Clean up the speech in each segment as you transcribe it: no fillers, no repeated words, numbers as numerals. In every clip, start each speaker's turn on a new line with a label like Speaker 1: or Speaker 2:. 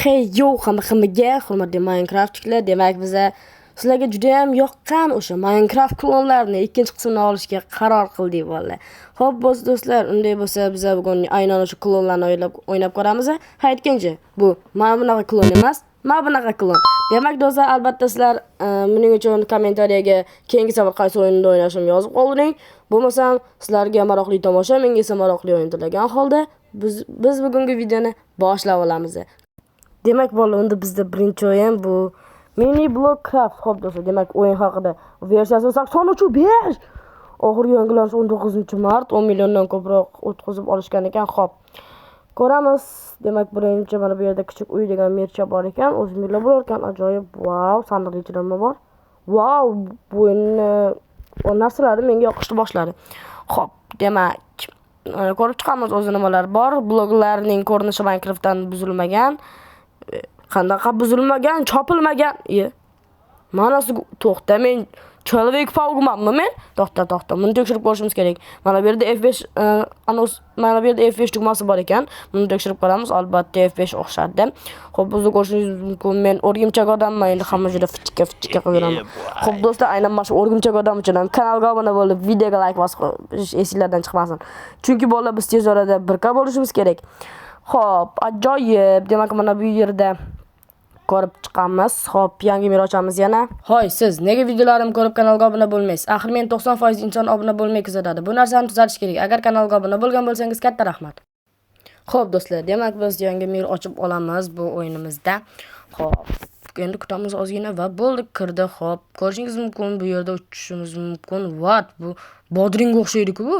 Speaker 1: Hey yo, hammaga hurmatli Minecraftchilar, demak biza sizlarga juda ham yoqqan o'sha Minecraft klonlarini ikkinchi qismini olishga qaror qildik vallahi. Xo'p, do'stlar, unday bo'lsa biz bugun aynan o'sha klonlarni o'ynab ko'ramiz. Ha, aytgancha, bu mana bunaqa klon emas, mana bunaqa klon. Demak, do'stlar, albatta sizlar mening uchun kommentariyaga keyingi safar qaysi o'yinda o'ynashimni yozib qolding. Bo'lmasam, sizlarga maroqli tomosha, menga esa maroqli o'yin tilagan holda biz bugungi videoni boshlab olamiz. Demak, bo'ldi, unda bizda birinchi o'yin bu Mini Block Craft. Xo'p do'stlar, demak o'yin haqida versiyasi 83.5. Oxirgi yangilanish 19-mart 10 milliondan ko'proq o'tkazib olishgan ekan. Xo'p. Ko'ramiz. Demak, birinchi mana bu yerda kichik uy degan mercha bor ekan. O'zi milla bo'lar ekan, ajoyib. Wow, sandiq ichida nima bor? Wow, bu o narsalari menga yoqishni boshladi. Xo'p, demak, ko'rib chiqamiz o'zi nimalar bor. Bloklarning ko'rinishi Minecraftdan buzilmagan. Qanaqa buzilmagan, chopilmagan. Manasi to'xta, men Человек Paugmanmi men? To'xta, buni tekshirib ko'rishimiz kerak. Mana bu yerda F5 mana bu yerda F5 tugmasi bor ekan. Buni tekshirib ko'ramiz. Albatta F5 o'xshadi. Xo'p, bizni ko'rishingiz mumkin. Men o'rgimchak odamman, endi hamma joyda fichka qilib yuraman. Xo'p, do'stlar, aynan mana shu o'rgimchak odam uchun ham kanalga obuna bo'lib, videoga like bosib, esingizdan chiqmasin. Chunki bolalar biz tez orada birga bo'lishimiz kerak. Xo'p, ajoyib. Demak, mana bu yerda ko'rib chiqamiz. Xo'p, yangi mer ochamiz yana. Hoy, siz nega videolarimni ko'rib kanalga obuna bo'lmaysiz? Axir men 90% inson obuna bo'lmay kuzatadi. Bu narsani tuzatish kerak. Agar kanalga obuna bo'lgan bo'lsangiz, katta rahmat. Xo'p, do'stlar, demak biz yangi mer ochib olamiz bu o'yinimizda. Xo'p, endi kutamiz ozgina va bo'ldi, kirdi. Xo'p, ko'rishingiz mumkin, bu yerda uchishimiz mumkin. What? Bu bodringga o'xshaydi-ku bu.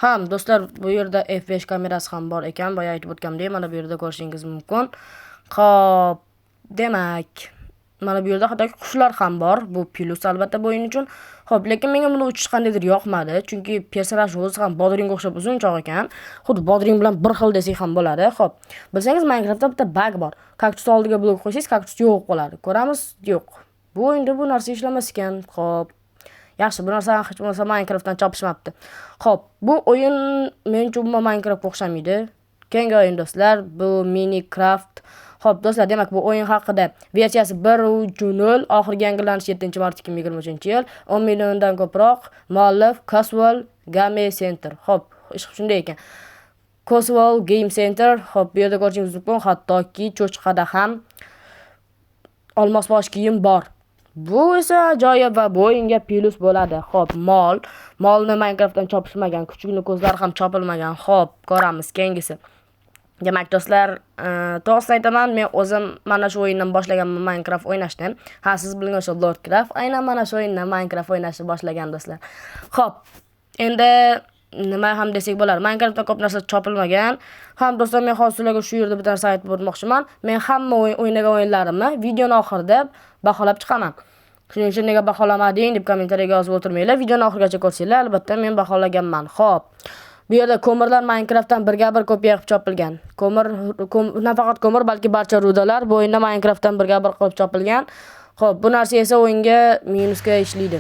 Speaker 1: Ham do'stlar, bu yerda F5 kamerasi ham bor ekan. Boya aytib o'tganimdek, mana bu yerda ko'rishingiz mumkin. Xo'p, demak, mana bu yerda hattoki qushlar ham bor. Bu plus albatta bu o'yin uchun. Xo'p, lekin menga buni uchish qandaydir yoqmadi, chunki personaj o'zi ham bodringga o'xshab uzunchoq ekan. Xuddi bodring bilan bir xil desak ham bo'ladi. Xo'p, bilsangiz Minecraftda bitta bug bor. Kaktus oldiga blok qo'ysangiz, kaktus yo'q bo'ladi. Ko'ramiz, yo'q. Bu o'yinda bu narsa ishlamas ekan. Xo'p, yaxshi, bu narsani hech bo'lmasa Minecraftdan chopishmabdi. Xo'p, bu o'yin men uchun Minecraftga o'xshamaydi. Keyingi o'yin do'stlar, bu Minecraft. Xo'p, do'stlar, demak bu o'yin haqida versiyasi 1.0, oxirgi yangilanish 7-mart 2023-yil, 10 milliondan ko'proq, muallif Casual Game Center. Xo'p, ish shunday ekan. Casual Game Center. Xo'p, bu yerda ko'rishingiz mumkin, hattoki cho'chqada ham olmosbosh kiyim bor. Bu esa ajoyib va bu o'yinga plus bo'ladi. Xo'p, molni Minecraftdan chopishmagan, kuchukni ko'zlari ham chopilmagan. Xo'p, ko'ramiz keyingisi. Demak, do'stlar, to'g'risini aytaman, men o'zim mana shu o'yindan boshlaganman Minecraft o'ynashni. Ha, siz bilgan o'sha Lordcraft, aynan mana shu o'yindan Minecraft o'ynashni boshlagan do'stlar. Xo'p, endi nima ham desak bo'lar, Minecraftda ko'p narsa chopilmagan. Ham do'stlar, men hozir sizlarga shu yerda bitta narsa aytib o'tmoqchiman. Men hamma o'ynagan o'yinlarimni videoning oxirida baholab chiqaman. Shuning uchun nega baholamading deb kommentariyaga yozib o'tirmanglar. Videoni oxirigacha ko'rsanglar, albatta men baholaganman. Xo'p, bu yerda ko'mirlar Minecraftdan birga-bir kopiya qilib chopilgan. Ko'mir nafaqat ko'mir, balki barcha rudalar bu o'yinda Minecraftdan birga-bir qilib chopilgan. Xo'p, bu narsa esa o'yinga minusga ishlaydi.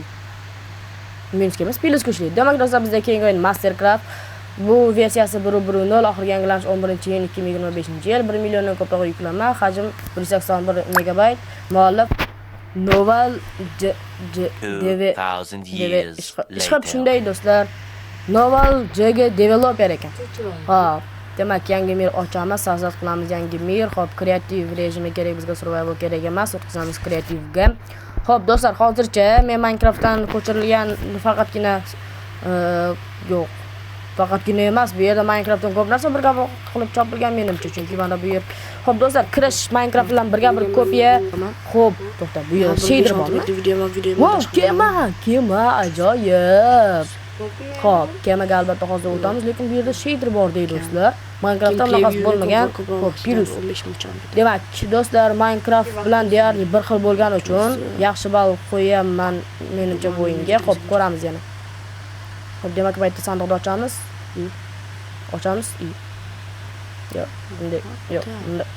Speaker 1: Minusga emas, plusga ishlaydi. Demak, do'stlar, bizda keyingi o'yin Mastercraft. Bu versiyasi 1.0, oxirgi yangilanish 11-iyun 2025-yil, 1 milliondan ko'proq yuklanma, hajm 181 megabayt, muallif Noval ishqab shunday do'stlar. Noval JG developer ekan. Xo'p, demak yangi mer ochamiz, savzat qilamiz yangi mer. Xo'p, kreativ rejimi kerak bizga, survival kerak emas, o'tkazamiz kreativga. Xo'p, do'stlar, hozircha men Minecraftdan ko'chirilgan faqatgina yo'q. Faqatgina emas, bu yerda Minecraftdan ko'p narsa birga qilib chopilgan menimcha, chunki mana bu yer. Xo'p, do'stlar, kirish Minecraft bilan birga-bir kopiya. Xo'p, to'xta, bu yerda shader bormi? Wow, kema, ajoyib. Xo'p, kemaga albatta hozir o'tamiz, lekin bu yerda shader bor deydi do'stlar. Minecraftda bunaqasi bo'lmagan. Xo'p, plus. Demak, do'stlar, Minecraft bilan deyarli bir xil bo'lgani uchun yaxshi ball qo'yaman menimcha bu o'yinga. Xo'p, ko'ramiz yana. Xo'p, demak, bu yerda sandiqni ochamiz. Ochamiz. Yo'q, bunday. Yo'q, bunday.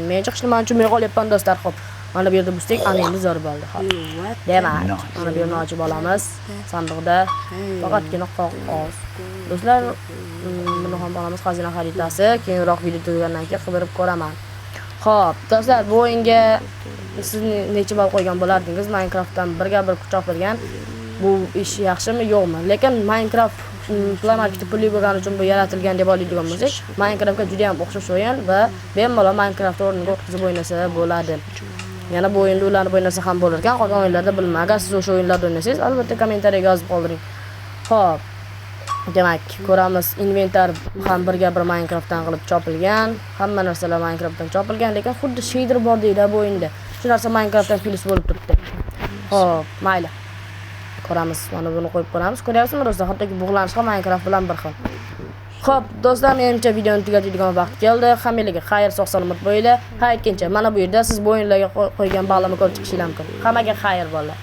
Speaker 1: Men chiqishni men uchun men qolyapman do'stlar. Xo'p, Mana bu yerda bustik anemiz zo'r bo'ldi. Demak, mana bu yerni ochib olamiz. Sandiqda faqatgina qog'oz. Do'stlar, buni ham olamiz xazina xaritasi. Keyinroq video tugagandan keyin qidirib ko'raman. Xo'p, do'stlar, bu o'yinga siz necha ball qo'ygan bo'lardingiz? Minecraftdan birga bir quchoq bergan. Bu ish yaxshimi, yo'qmi? Lekin Minecraft Play Market pulli bo'lgani uchun bu yaratilgan deb oladigan bo'lsak, Minecraftga juda ham o'xshash o'yin va bemalol Minecraft o'rniga o'tkazib o'ynasa bo'ladi. Yana bu o'yinda ularni o'ynasa ham bo'lar ekan, qolgan o'yinlarda bilmayman. Agar siz o'sha o'yinlarda o'ynasangiz, albatta kommentariyaga yozib qoldiring. Xo'p. Demak, ko'ramiz, inventar ham birga bir Minecraftdan qilib chopilgan. Hamma narsalar Minecraftdan chopilgan, lekin xuddi shader bor deydi bu o'yinda. Shu narsa Minecraftdan plus bo'lib turibdi. Xo'p, mayli. Ko'ramiz, mana buni qo'yib ko'ramiz. Ko'ryapsizmi do'stlar? Hattoki bug'lanish ham Minecraft bilan bir xil. Xo'p, do'stlar, menimcha videoni tugatadigan vaqt keldi. Hammaga xayr, sog'-salomat bo'linglar. Ha, aytgancha, mana bu yerda siz bu o'yinlarga qo'ygan ballarni ko'rib chiqishingiz mumkin. Hammaga xayr bo'ldi.